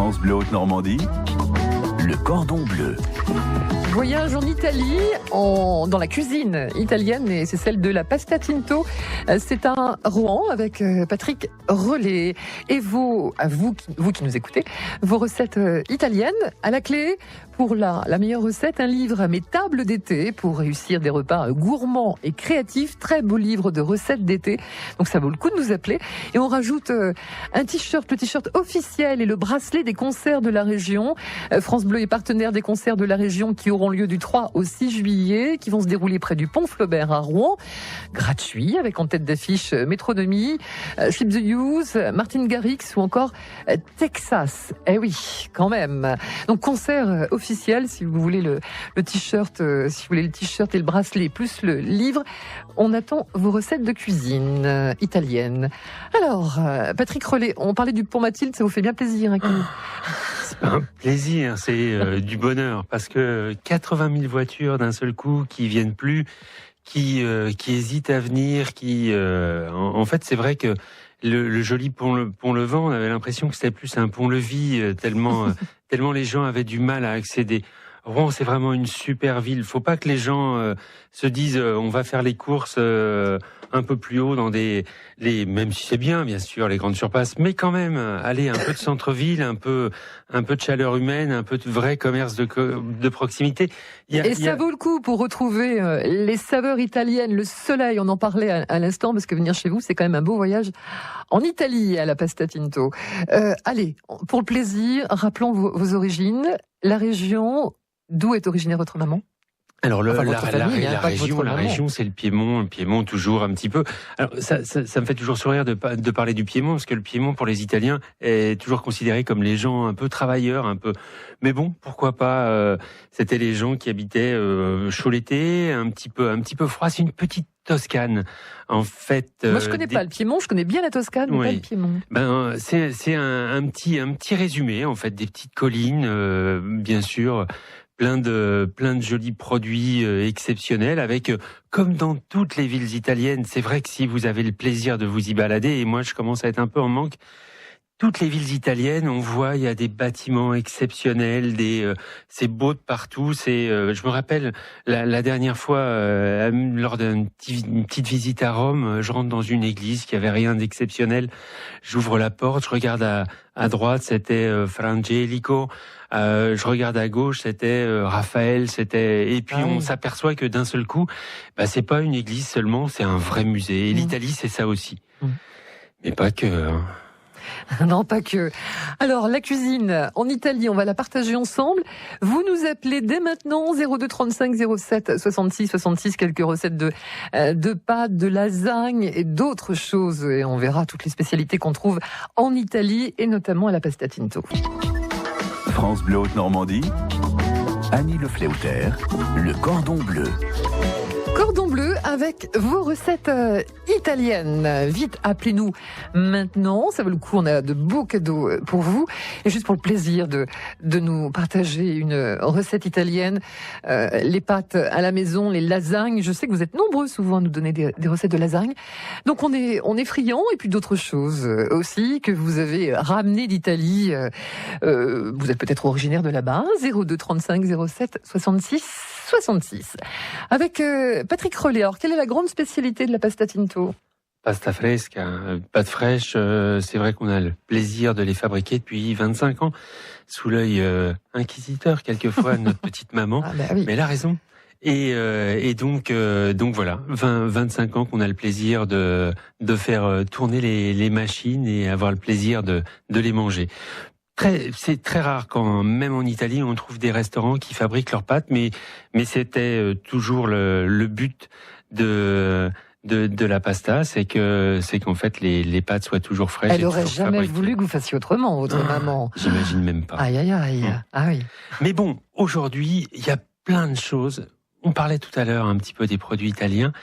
France Bleu Haute-Normandie, le cordon bleu. Voyage en Italie, dans la cuisine italienne, et c'est celle de la pasta tinto. C'est à Rouen avec Patrick Relais. Et vous qui nous écoutez, vos recettes italiennes à la clé. Pour la meilleure recette, un livre à mes tables d'été pour réussir des repas gourmands et créatifs. Très beau livre de recettes d'été. Donc ça vaut le coup de nous appeler. Et on rajoute un t-shirt, le t-shirt officiel et le bracelet des concerts de la région. France Bleu est partenaire des concerts de la région qui auront lieu du 3 au 6 juillet, qui vont se dérouler près du pont Flaubert à Rouen. Gratuit, avec en tête d'affiche Métronomie, Flip the Youth, Martin Garrix ou encore Texas. Eh oui, quand même. Donc concert officiel, si vous voulez le t-shirt, si vous voulez le t-shirt et le bracelet plus le livre, on attend vos recettes de cuisine italienne. Alors, Patrick Relais, on parlait du pont Mathilde, ça vous fait bien plaisir, hein, C'est pas un plaisir, c'est du bonheur, parce que 80 000 voitures d'un seul coup qui viennent plus, qui hésitent à venir, en fait, c'est vrai que le joli pont-Levant, on avait l'impression que c'était plus un pont-levis, tellement les gens avaient du mal à accéder. Rouen, c'est vraiment une super ville. Faut pas que les gens se disent on va faire les courses un peu plus haut dans même si c'est bien sûr les grandes surfaces, mais quand même aller un peu de centre-ville, un peu de chaleur humaine, un peu de vrai commerce de proximité. Ça vaut le coup pour retrouver les saveurs italiennes, le soleil. On en parlait à l'instant parce que venir chez vous, c'est quand même un beau voyage en Italie à la pasta tinto. Allez, pour le plaisir, rappelons vos origines, la région. D'où est originaire votre maman ? Alors la région, c'est le Piémont toujours un petit peu. Alors ça me fait toujours sourire de parler du Piémont, parce que le Piémont pour les Italiens est toujours considéré comme les gens un peu travailleurs, un peu. Mais bon, pourquoi pas c'était les gens qui habitaient chaud l'été, un petit peu froid. C'est une petite Toscane, en fait. Moi, je connais pas le Piémont, je connais bien la Toscane, mais pas le Piémont. C'est un petit résumé, en fait, des petites collines, bien sûr. Plein de jolis produits exceptionnels avec, comme dans toutes les villes italiennes, c'est vrai que si vous avez le plaisir de vous y balader, et moi je commence à être un peu en manque, toutes les villes italiennes, on voit, il y a des bâtiments exceptionnels, c'est beau de partout. Je me rappelle la dernière fois, lors d'une petite visite à Rome, je rentre dans une église qui avait rien d'exceptionnel. J'ouvre la porte, je regarde à droite, c'était Fra Angelico. Je regarde à gauche, c'était Raphaël, et puis on s'aperçoit que d'un seul coup, c'est pas une église seulement, c'est un vrai musée. Et l'Italie, c'est ça aussi. Mais pas que. Hein. Non, pas que. Alors, la cuisine en Italie, on va la partager ensemble. Vous nous appelez dès maintenant 02 35 07 66 66, quelques recettes de pâtes, de lasagne et d'autres choses. Et on verra toutes les spécialités qu'on trouve en Italie et notamment à la pasta tinto. France Bleu Haute-Normandie, Annie Le Fléauter, le cordon bleu. Cordon bleu avec vos recettes italiennes. Vite, appelez-nous maintenant. Ça vaut le coup, on a de beaux cadeaux pour vous. Et juste pour le plaisir de nous partager une recette italienne, les pâtes à la maison, les lasagnes. Je sais que vous êtes nombreux souvent à nous donner des recettes de lasagne. Donc on est friands, et puis d'autres choses aussi que vous avez ramenées d'Italie. Vous êtes peut-être originaire de là-bas. 02 35 07 66 66. Avec Patrick Relais, alors quelle est la grande spécialité de la pasta tinto ? Pasta fresca, pâtes fraîches, c'est vrai qu'on a le plaisir de les fabriquer depuis 25 ans, sous l'œil inquisiteur quelquefois de notre petite maman, oui. Mais elle a raison. Et donc voilà, 25 ans qu'on a le plaisir de faire tourner les machines et avoir le plaisir de les manger. C'est très rare quand, même en Italie, on trouve des restaurants qui fabriquent leurs pâtes, mais c'était toujours le but de la pasta, c'est qu'en fait les pâtes soient toujours fraîches. Elle aurait jamais voulu que vous fassiez autrement, votre maman. J'imagine même pas. Aïe aïe aïe. Ah oui. Mais bon, aujourd'hui, il y a plein de choses. On parlait tout à l'heure un petit peu des produits italiens,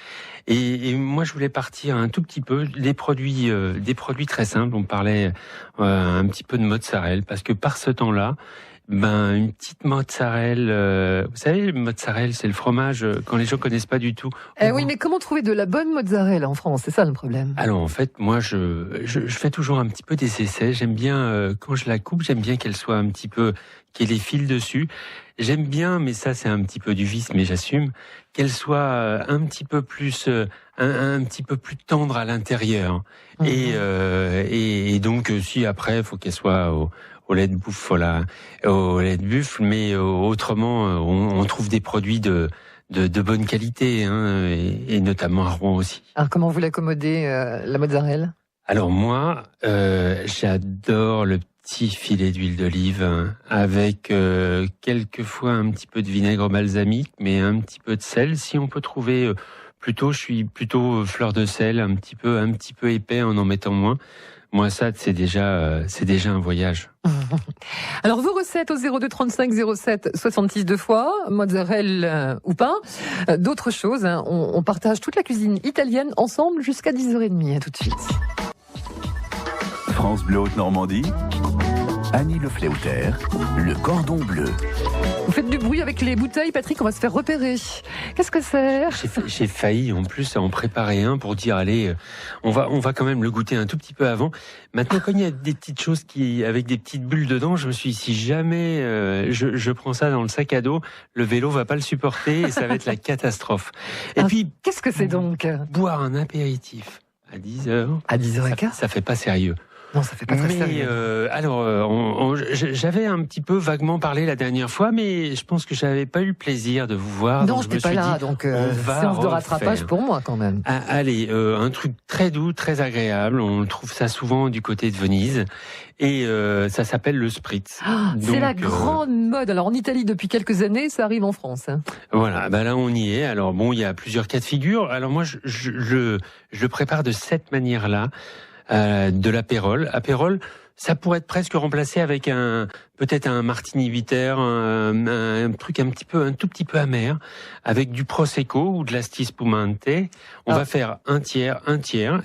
et moi je voulais partir un tout petit peu des produits très simples. On parlait un petit peu de mozzarella, parce que par ce temps-là, Une petite mozzarella. Vous savez, le mozzarella, c'est le fromage quand les gens connaissent pas du tout. Oui, mais comment trouver de la bonne mozzarella en France? C'est ça le problème. Alors en fait, moi, je fais toujours un petit peu des essais. J'aime bien quand je la coupe, j'aime bien qu'elle soit un petit peu, qu'il y ait les fils dessus. J'aime bien, mais ça c'est un petit peu du vice, mais j'assume qu'elle soit un petit peu plus, un petit peu plus tendre à l'intérieur. Et donc si après, il faut qu'elle soit au lait de buffle, mais autrement, on trouve des produits de bonne qualité, et notamment à Rouen aussi. Alors comment vous l'accommodez, la mozzarella? Alors moi, j'adore le petit filet d'huile d'olive avec quelquefois un petit peu de vinaigre balsamique, mais un petit peu de sel. Si on peut trouver je suis plutôt fleur de sel, un petit peu épais en mettant moins. Moi, ça, c'est déjà un voyage. Alors, vos recettes au 02 35 07 66 2 fois, mozzarella ou pas. D'autres choses, on partage toute la cuisine italienne ensemble jusqu'à 10h30. À tout de suite. France Bleu Haute-Normandie, Annie Le Fléauter, le cordon bleu. Vous faites du bruit avec les bouteilles, Patrick, on va se faire repérer. Qu'est-ce que c'est? J'ai failli en plus en préparer un pour dire allez, on va quand même le goûter un tout petit peu avant. Maintenant, quand il y a des petites choses avec des petites bulles dedans, je me suis dit, si jamais je prends ça dans le sac à dos, le vélo va pas le supporter et ça va être la catastrophe. Et puis, qu'est-ce que c'est donc? Boire un apéritif à 10h. À 10h15? Ça fait pas sérieux. Non, ça fait pas très sérieux. J'avais un petit peu vaguement parlé la dernière fois, mais je pense que j'avais pas eu le plaisir de vous voir. Non, je n'étais pas là, donc séance de rattrapage pour moi quand même. Allez, un truc très doux, très agréable. On trouve ça souvent du côté de Venise. Et ça s'appelle le spritz. C'est la grande mode. Alors en Italie depuis quelques années, ça arrive en France. Voilà, là on y est. Alors bon, il y a plusieurs cas de figure. Alors moi, je le prépare de cette manière-là. De l'apérole. Apérole, ça pourrait être presque remplacé avec peut-être un martini bitter, un truc un tout petit peu amer, avec du prosecco ou de l'asti spumante. On va faire un tiers,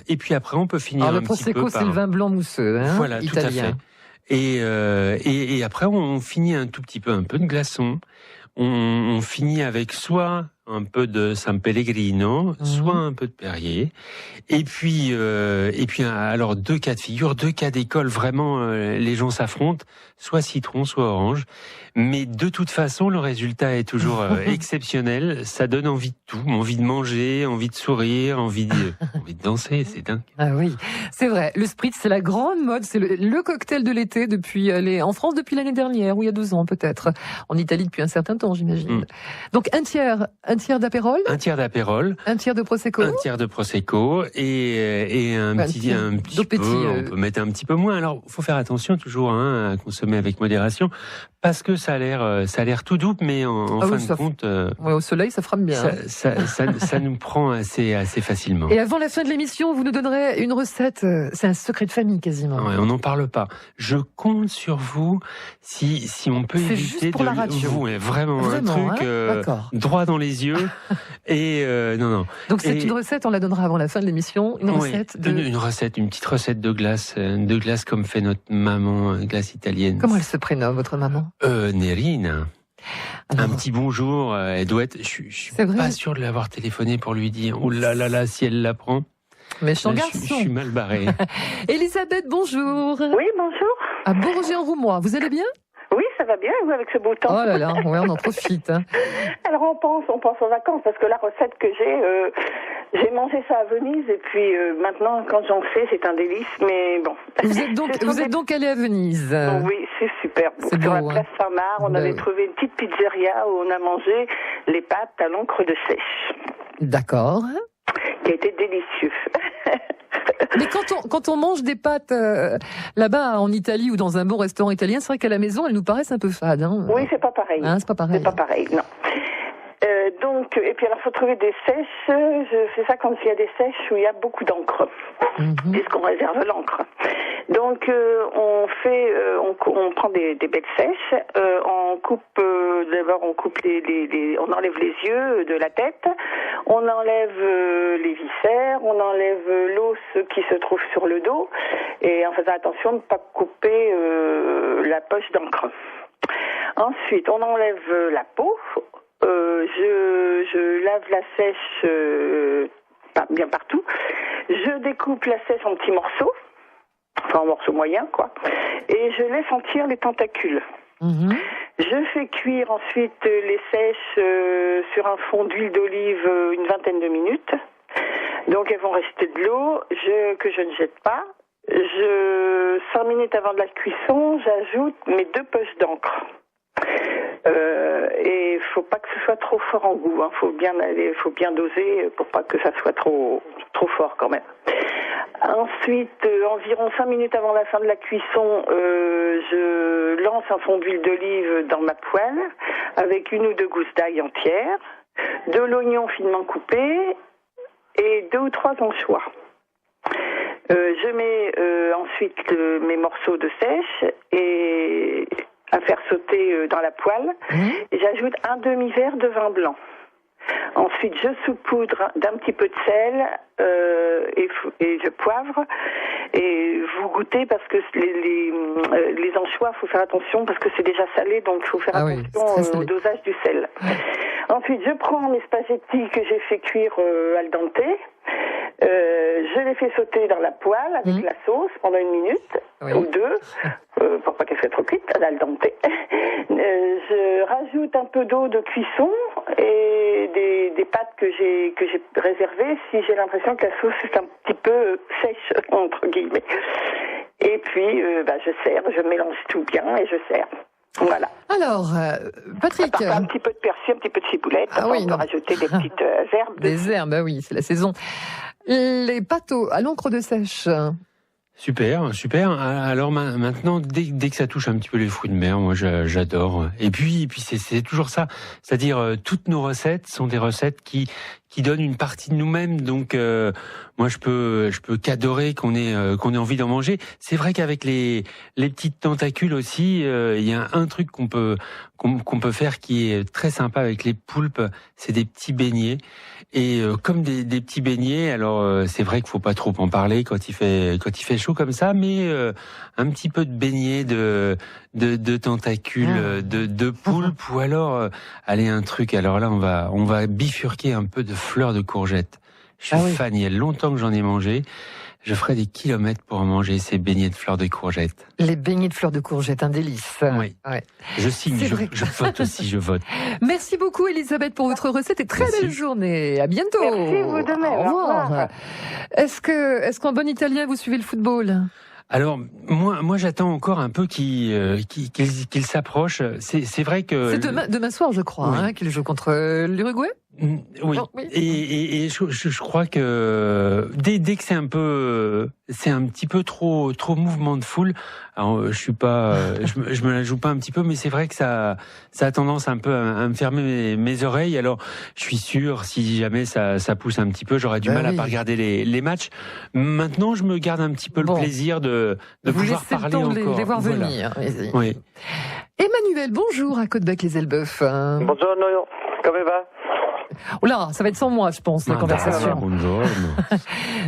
et puis après on peut finir un petit peu par... Le prosecco, c'est le vin blanc mousseux, voilà, italien. Tout à fait. Et après on finit un tout petit peu, un peu de glaçon. On finit avec soit un peu de San Pellegrino, soit un peu de Perrier. Et puis alors deux cas de figure, deux cas d'école, vraiment les gens s'affrontent, soit citron, soit orange. Mais de toute façon, le résultat est toujours exceptionnel. Ça donne envie de tout, envie de manger, envie de sourire, envie de danser, c'est dingue. Ah oui, c'est vrai. Le spritz, c'est la grande mode, c'est le cocktail de l'été en France depuis l'année dernière, ou il y a 2 ans peut-être. En Italie depuis un certain temps, j'imagine. Donc un tiers d'apérole. Un tiers d'apérole. Un tiers de prosecco. Un tiers de prosecco et un petit peu. On peut mettre un petit peu moins. Alors, faut faire attention toujours à consommer avec modération, parce que ça a l'air tout doux, mais en fin de compte, au soleil, ça frappe bien. Ça nous prend assez facilement. Et avant la fin de l'émission, vous nous donnerez une recette. C'est un secret de famille quasiment. Ouais, on n'en parle pas. Je compte sur vous si on peut éviter juste pour la radio. Vous, vraiment un truc droit dans les yeux. Et non. Donc c'est une recette, on la donnera avant la fin de l'émission. Une petite recette de glace comme fait notre maman, glace italienne. Comment elle se prénomme, votre maman? Nerina. Alors, un petit bonjour, elle doit être... Je suis pas sûr de l'avoir téléphoné pour lui dire. Oh là, si elle l'apprend. Méchant garçon. Je suis mal barré. Elisabeth, bonjour. Oui, bonjour. À Bourget-en-Roumois, vous allez bien? Oui, ça va bien, et vous, avec ce beau temps? Oh là là, ouais, on en profite. Alors on pense aux vacances, parce que la recette que j'ai mangé ça à Venise, et puis maintenant, quand j'en fais, c'est un délice, mais bon. Vous êtes donc allé à Venise? Oui, c'est super. Sur la place Saint-Marc, on avait trouvé une petite pizzeria où on a mangé les pâtes à l'encre de sèche. D'accord. Qui a été délicieux. Mais quand on mange des pâtes là-bas en Italie ou dans un bon restaurant italien, c'est vrai qu'à la maison, elles nous paraissent un peu fades. Oui, c'est pas pareil. C'est pas pareil. C'est pas pareil, non. Et puis alors, faut trouver des sèches. Je fais ça quand il y a des sèches où il y a beaucoup d'encre, puisqu'on réserve l'encre. Donc, on prend des belles sèches. On coupe d'abord, on enlève les yeux de la tête. On enlève les viscères. On enlève l'os qui se trouve sur le dos, et en faisant attention de ne pas couper la poche d'encre. Ensuite, on enlève la peau. Je lave la sèche bien partout. Je découpe la sèche en petits morceaux, enfin en morceaux moyens, quoi. Et je laisse en tirer les tentacules. Je fais cuire ensuite les sèches sur un fond d'huile d'olive une vingtaine de minutes. Donc elles vont rester de l'eau que je ne jette pas. 5 minutes avant de la cuisson, j'ajoute mes 2 poches d'encre. Et faut pas que ce soit trop fort en goût. Faut bien doser pour pas que ça soit trop fort quand même. Ensuite, environ 5 minutes avant la fin de la cuisson, je lance un fond d'huile d'olive dans ma poêle avec 1 ou 2 gousses d'ail entières, de l'oignon finement coupé et 2 ou 3 anchois. Je mets ensuite mes morceaux de sèche et à faire sauter dans la poêle. Et j'ajoute un demi-verre de vin blanc. Ensuite, je saupoudre d'un petit peu de sel et de poivre. Et vous goûtez parce que les anchois, il faut faire attention parce que c'est déjà salé, donc il faut faire attention au dosage du sel. Ensuite, je prends mes spaghettis que j'ai fait cuire al dente. Je les fais sauter dans la poêle avec la sauce pendant 1 minute ou 2, pour pas qu'elle soit trop cuite, al dente. Je rajoute un peu d'eau de cuisson et des pâtes que j'ai réservées si j'ai l'impression que la sauce est un petit peu sèche, entre guillemets. Et puis, je sers, je mélange tout bien et je sers. Voilà. Alors, Patrick. Un petit peu de persil, un petit peu de ciboulette. On peut rajouter des petites herbes. Des herbes, oui, c'est la saison. Les pâtes à l'encre de sèche. Super. Alors maintenant, dès que ça touche un petit peu les fruits de mer, moi j'adore. Et puis c'est toujours ça. C'est-à-dire toutes nos recettes sont des recettes qui donnent une partie de nous-mêmes. Donc moi je peux qu'adorer qu'on ait envie d'en manger. C'est vrai qu'avec les petites tentacules aussi, il y a un truc qu'on peut faire qui est très sympa avec les poulpes, c'est des petits beignets. Et comme des petits beignets, alors c'est vrai qu'il faut pas trop en parler quand il fait chaud comme ça, mais un petit peu de beignets de tentacules, de poulpe, ou alors allez, un truc. Alors là on va bifurquer un peu de fleurs de courgettes. Je suis fan, il y a longtemps que j'en ai mangé. Je ferai des kilomètres pour manger ces beignets de fleurs de courgettes. Les beignets de fleurs de courgettes, un délice. Oui. Ouais. Je signe, je vote aussi, je vote. Merci beaucoup Elisabeth pour votre recette et très belle journée. À bientôt. Merci, vous de même. Au revoir. Est-ce qu'en bon italien vous suivez le football ? Alors moi j'attends encore un peu qu'il s'approche. C'est vrai que c'est demain soir, je crois, qu'il joue contre l'Uruguay. Oui. Non, oui. Et je crois que dès que c'est un petit peu trop mouvement de foule, alors je me la joue pas un petit peu, mais c'est vrai que ça a tendance un peu à me fermer mes oreilles. Alors je suis sûr, si jamais ça pousse un petit peu, j'aurais du mal à pas regarder les matchs. Maintenant, je me garde un petit peu le plaisir de pouvoir parler encore. De les voir venir. Oui. Emmanuel, bonjour à Côte-Bec-les-Elbeuf. Bonjour Noyo, comment va? Oh là, ça va être sans moi, je pense, la conversation. Bonjour.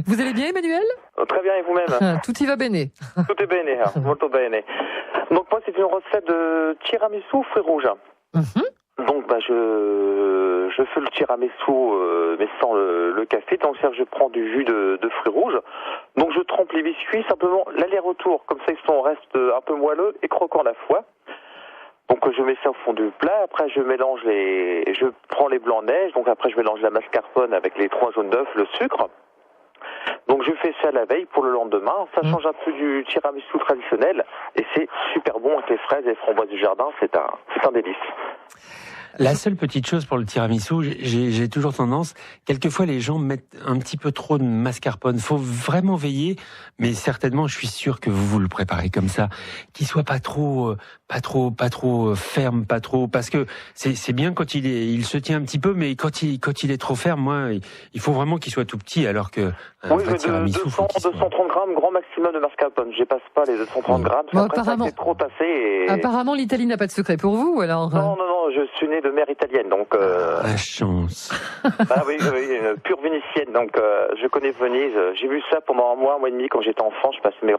Vous allez bien, Emmanuel? Très bien, et vous-même? Tout y va bene. Tout est bene, molto bene. Donc moi, c'est une recette de tiramisu fruits rouges. Donc je fais le tiramisu, mais sans le café. Donc je prends du jus de fruits rouges. Donc je trempe les biscuits, simplement l'aller-retour, comme ça ils restent un peu moelleux et croquants à la fois. Donc je mets ça au fond du plat, après je prends les blancs de neige, donc après je mélange la mascarpone avec les 3 jaunes d'œufs, le sucre. Donc je fais ça la veille pour le lendemain, ça change un peu du tiramisu traditionnel et c'est super bon avec les fraises et les framboises du jardin, c'est un délice. La seule petite chose pour le tiramisu, j'ai toujours tendance, quelquefois les gens mettent un petit peu trop de mascarpone. Faut vraiment veiller, mais certainement, je suis sûr que vous le préparez comme ça, qu'il soit pas trop ferme, pas trop, parce que c'est bien quand il se tient un petit peu, mais quand il est trop ferme, moi, il faut vraiment qu'il soit tout petit, alors que un vrai tiramisu, 230 grammes, grand maximum de mascarpone. Je passe pas les 230 grammes. Après, ça, c'est trop tassé. Apparemment, l'Italie n'a pas de secret pour vous, alors. Non, je suis né de mère italienne, donc. La chance. Ah oui, pure vénitienne, donc je connais Venise. J'ai vu ça pendant un mois et demi quand j'étais enfant. Je passais mes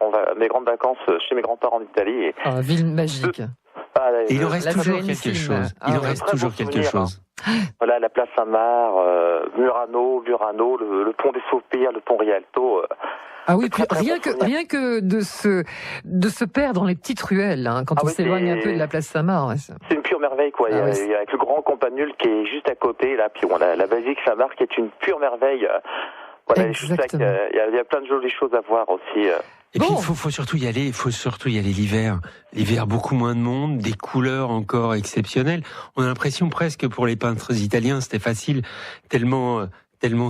grandes vacances chez mes grands-parents en Italie. Ville magique. Et il en reste toujours quelque chose. Il en reste toujours quelque chose. Voilà, la place Saint-Marc, Murano, le pont des Saupières, le pont Rialto. Ah oui, puis rien que de se perdre dans les petites ruelles, hein, quand on s'éloigne un peu de la place Saint-Marc. C'est une pure merveille, quoi. Il y a avec le Grand Campanule qui est juste à côté, là, puis on a la basilique Saint-Marc qui est une pure merveille. Voilà, il y a plein de jolies choses à voir aussi. Et puis il faut surtout y aller. L'hiver. L'hiver, beaucoup moins de monde, des couleurs encore exceptionnelles. On a l'impression presque pour les peintres italiens, c'était facile, tellement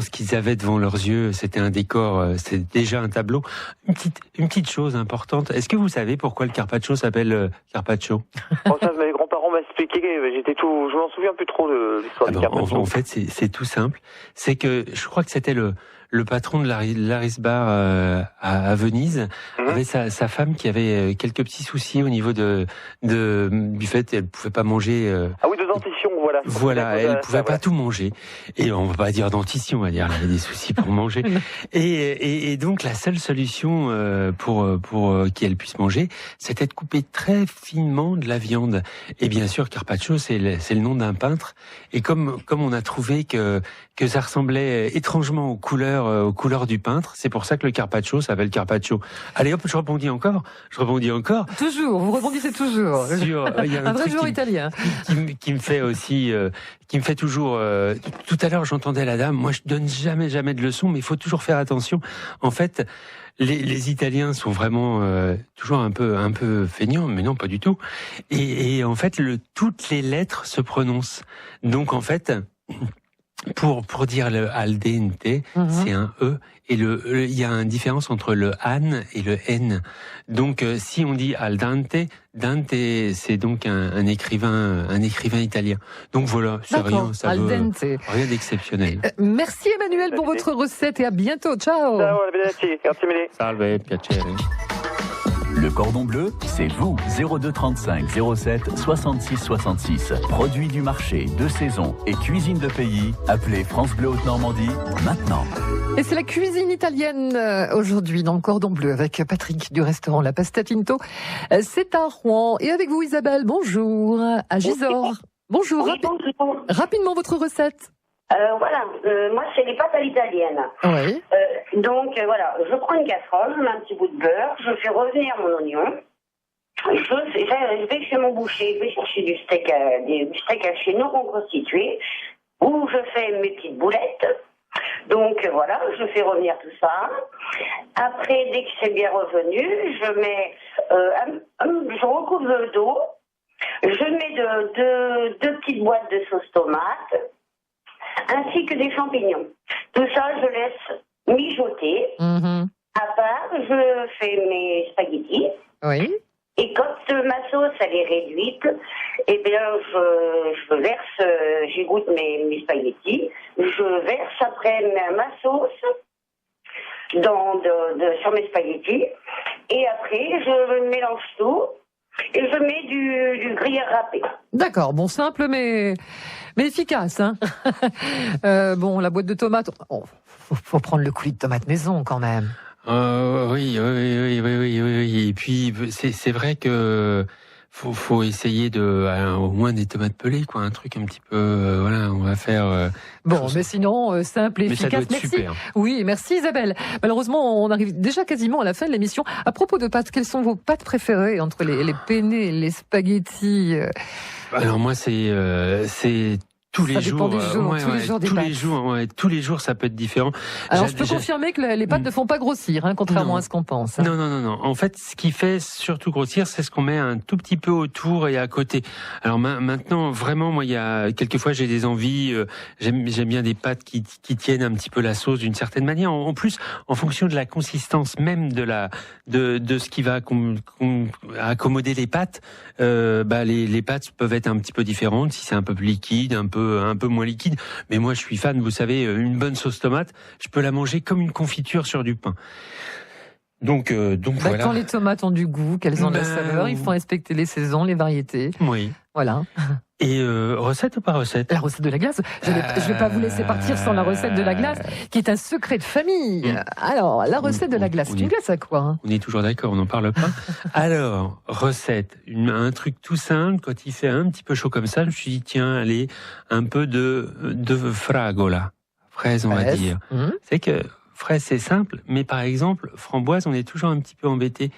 ce qu'ils avaient devant leurs yeux, c'était un décor, c'était déjà un tableau. Une petite chose importante. Est-ce que vous savez pourquoi le Carpaccio s'appelle Carpaccio? Ça, mes grands-parents m'ont expliqué. Je m'en souviens plus trop de l'histoire du Carpaccio. En fait, c'est tout simple. C'est que je crois que c'était le patron de l'Arisbar à Venise, avait sa femme qui avait quelques petits soucis au niveau du fait qu'elle pouvait pas manger. Ah oui, de dentition, voilà. Voilà, elle pouvait pas tout manger. Et on va pas dire dentition, on va dire elle avait des soucis pour manger. Et donc la seule solution pour qu'elle puisse manger, c'était de couper très finement de la viande. Et bien sûr, Carpaccio, c'est le nom d'un peintre. Et comme on a trouvé que ça ressemblait étrangement aux couleurs du peintre, c'est pour ça que le Carpaccio s'appelle Carpaccio. Allez hop, je rebondis encore. Toujours, vous rebondissez toujours. Il y a un vrai jour italien. Qui me fait aussi, qui me fait toujours. Tout à l'heure, j'entendais la dame. Moi, je donne jamais de leçons, mais il faut toujours faire attention. En fait, les Italiens sont vraiment toujours un peu feignants, mais non, pas du tout. Et en fait, toutes les lettres se prononcent. Donc en fait. Pour dire le al dente, c'est un E, et il y a une différence entre le an et le n. Donc si on dit al dente, c'est donc un écrivain italien. Donc voilà, c'est rien, rien d'exceptionnel. Merci Emmanuel pour votre recette et à bientôt. Ciao. Ciao, arrivederci. Grazie mille. Salve, piacere. Le cordon bleu, c'est vous. 02 35 07 66 66. Produits du marché, de saison et cuisine de pays. Appelez France Bleu Haute-Normandie maintenant. Et c'est la cuisine italienne aujourd'hui dans le cordon bleu avec Patrick du restaurant La Pastatinto. C'est à Rouen. Et avec vous Isabelle, bonjour. À Gisors. Bonjour. Oui, bonjour. Rapidement votre recette. Moi c'est les pâtes à l'italienne. Oui. Voilà, je prends une casserole, je mets un petit bout de beurre, je fais revenir mon oignon. Je vais chez mon boucher, je vais chercher du steak haché non reconstitué, où je fais mes petites boulettes. Donc voilà, je fais revenir tout ça. Après, dès que c'est bien revenu, je mets, je recouvre d'eau. Je mets deux petites boîtes de sauce tomate, ainsi que des champignons. Tout ça, je laisse mijoter. À part, je fais mes spaghettis. Oui. Et quand ma sauce elle est réduite, eh bien je verse, j'égoutte mes spaghettis, je verse après ma sauce sur mes spaghettis, et après je mélange tout et je mets du gruyère râpé. D'accord, bon, simple mais efficace, hein. La boîte de tomates, faut prendre le coulis de tomates maison quand même. Oui. Et puis c'est vrai que faut essayer au moins des tomates pelées, quoi, un truc un petit peu. Voilà, on va faire. Mais sinon simple et efficace. Ça doit être merci. Super. Oui, merci Isabelle. Malheureusement, on arrive déjà quasiment à la fin de l'émission. À propos de pâtes, quelles sont vos pâtes préférées entre les penne et les spaghettis? Alors moi, c'est tous les jours, tous les jours, ça peut être différent. Alors, je peux confirmer que les pâtes ne font pas grossir, hein, contrairement à ce qu'on pense. Hein. Non. En fait, ce qui fait surtout grossir, c'est ce qu'on met un tout petit peu autour et à côté. Alors maintenant, vraiment, moi, quelquefois, j'ai des envies. J'aime bien des pâtes qui tiennent un petit peu la sauce d'une certaine manière. En plus, en fonction de la consistance même de ce qui va accommoder les pâtes, les pâtes peuvent être un petit peu différentes. Si c'est un peu plus liquide, un peu moins liquide, mais moi je suis fan, vous savez, une bonne sauce tomate, je peux la manger comme une confiture sur du pain. Donc voilà. Quand les tomates ont du goût, qu'elles ont de la saveur, il faut respecter les saisons, les variétés. Oui. Voilà. Et recette ou pas recette? La recette de la glace. Je vais pas vous laisser partir sans la recette de la glace, qui est un secret de famille. Alors, la recette de la glace, c'est une glace à quoi? On est toujours d'accord, on n'en parle pas. Alors, recette, un truc tout simple. Quand il fait un petit peu chaud comme ça, je me suis dit, tiens, allez, un peu de fragola. Fraise, on va dire. C'est que fraise, c'est simple, mais par exemple, framboise, on est toujours un petit peu embêté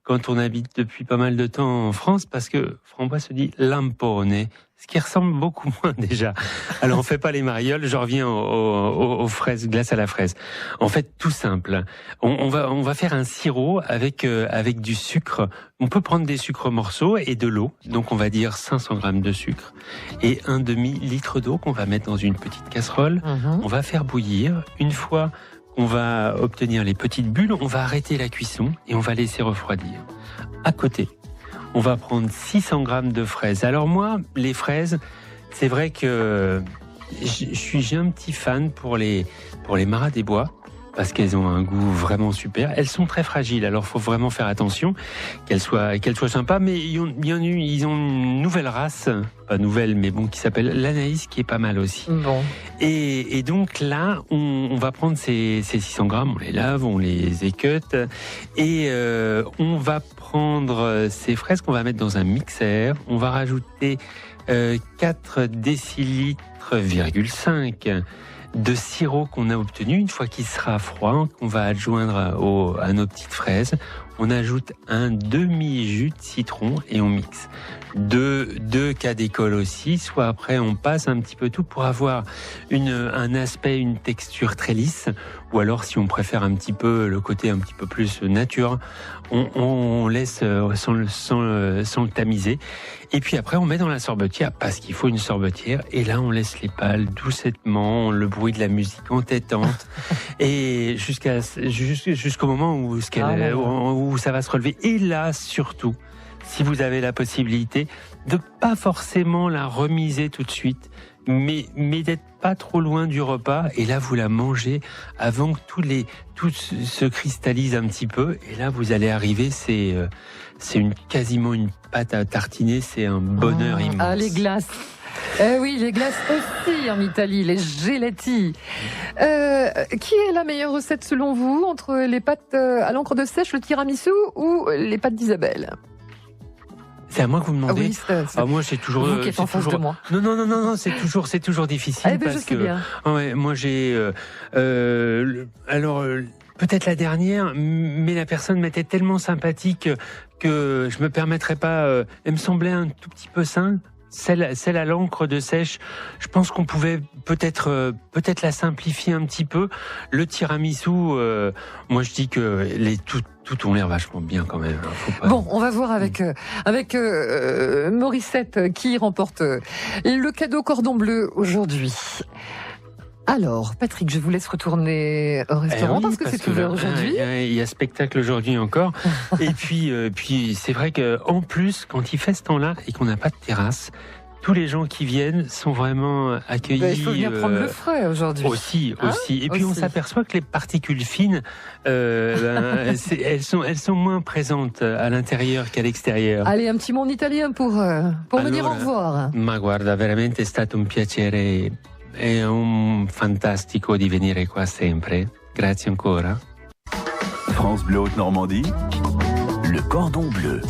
quand on habite depuis pas mal de temps en France, parce que framboise se dit lampone, ce qui ressemble beaucoup moins déjà. Alors on fait pas les marioles, je reviens aux fraises, glace à la fraise. En fait, tout simple. On va faire un sirop avec du sucre. On peut prendre des sucres morceaux et de l'eau. Donc on va dire 500 grammes de sucre et un demi-litre d'eau qu'on va mettre dans une petite casserole. On va faire bouillir. Une fois on va obtenir les petites bulles, on va arrêter la cuisson et on va laisser refroidir. À côté, on va prendre 600 grammes de fraises. Alors moi, les fraises, c'est vrai que j'ai un petit fan pour les Marat des Bois, parce qu'elles ont un goût vraiment super. Elles sont très fragiles, alors il faut vraiment faire attention qu'elles soient sympas. Mais ils ont une nouvelle race, pas nouvelle, mais bon, qui s'appelle l'Anaïs, qui est pas mal aussi. Bon. Et donc là, on va prendre ces 600 grammes, on les lave, on les équeute, et on va prendre ces fraises qu'on va mettre dans un mixeur. On va rajouter 4 décilitres,5 de sirop qu'on a obtenu. Une fois qu'il sera froid, qu'on va adjoindre à nos petites fraises, on ajoute un demi-jus de citron et on mixe. Deux cas d'école aussi, soit après on passe un petit peu tout pour avoir un aspect, une texture très lisse, ou alors si on préfère un petit peu le côté un petit peu plus nature, on laisse sans le tamiser. Et puis après on met dans la sorbetière, parce qu'il faut une sorbetière, et là on laisse les pales doucettement, le bruit de la musique entêtante, et jusqu'au moment où ça va se relever. Et là surtout, si vous avez la possibilité de pas forcément la remiser tout de suite, mais d'être pas trop loin du repas, et là vous la mangez avant que tout se cristallise un petit peu, et là vous allez arriver, c'est quasiment une pâte à tartiner, c'est un bonheur immense. Ah, les glaces. Oui, les glaces aussi en Italie, les gelati. Qui est la meilleure recette selon vous entre les pâtes à l'encre de sèche, le tiramisu, ou les pâtes d'Isabelle? C'est à moi que vous me demandez. Oui, moi, c'est toujours. Vous qui êtes en face de moi. Non, c'est toujours difficile. Parce que bien. Ouais, moi, j'ai. Alors, peut-être la dernière, mais la personne m'était tellement sympathique que je me permettrais pas. Elle me semblait un tout petit peu sain. Celle à l'encre de sèche, je pense qu'on pouvait peut-être la simplifier un petit peu. Le tiramisu, moi je dis que tout ont l'air vachement bien quand même. Bon, on va voir avec Morissette qui remporte le cadeau cordon bleu aujourd'hui. Alors, Patrick, je vous laisse retourner au restaurant parce que c'est ouvert aujourd'hui. Il y a spectacle aujourd'hui encore. Et puis c'est vrai que en plus, quand il fait ce temps-là et qu'on n'a pas de terrasse, tous les gens qui viennent sont vraiment accueillis. Il faut venir prendre le frais aujourd'hui. Aussi. Et puis on s'aperçoit que les particules fines, elles sont moins présentes à l'intérieur qu'à l'extérieur. Allez, un petit mot en italien pour me dire au revoir. Ma guarda, veramente è stato un piacere. È un fantastico di venire qua sempre. Grazie ancora. France Bleu Haute-Normandie, le cordon bleu.